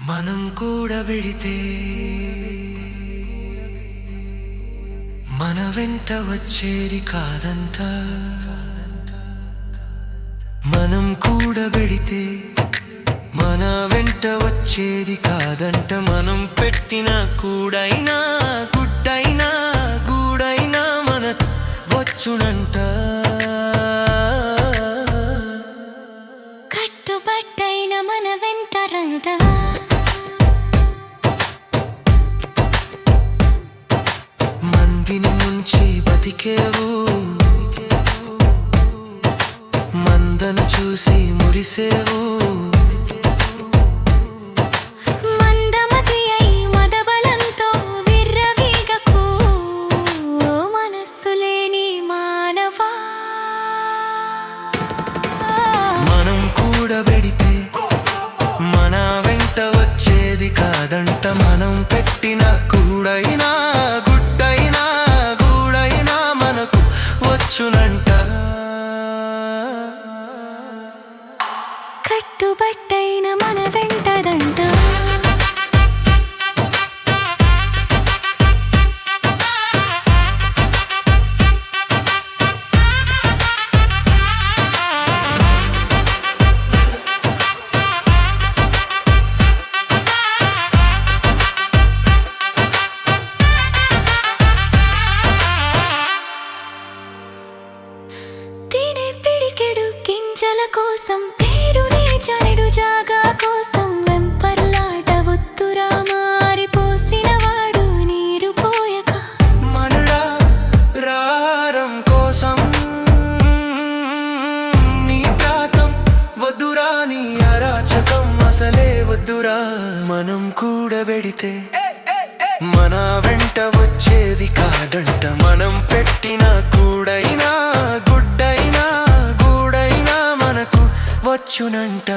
మనం కూడా విడితే మన వెంట వచ్చేది కాదంట. మనం కూడా విడితే మన వెంట వచ్చేది కాదంట. మనం పెట్టిన కూడైనా గుడ్డైనా గూడైనా మన వచ్చునంట. కట్టుబట్టైన మన వెంటరంట. మందిని ముంచి బతికేవు, మందను చూసి మురిసేవు. మందమతి అయి మదబలంతో విర్రవీగకు, మనస్సు లేని మానవా. మనం కూడా వెడితే మన వెంట వచ్చేది కాదంట. మనం పెట్టిన కూడైనా గుడ్డైనా గూడైనా మనకు వచ్చునంట. కట్టుబట్టైన మన వెంటదంట. తినే పిడికెడు గింజల కోసం, పేరునే జానెడు జాగా కోసం, వెంపర్లాట ఒత్తురా మారిపోసిన వాడు నీరు పోయక. మనుడా రారం కోసం నీ ప్రాతం వద్దురా, నీ అరాచకం అసలే వద్దురా. మనం కూడా వెడితే మన వెంట వచ్చేది కాదంట. మనం పెట్టిన కూడైనా గుడ్డైనా గూడైనా మనకు వచ్చునంట.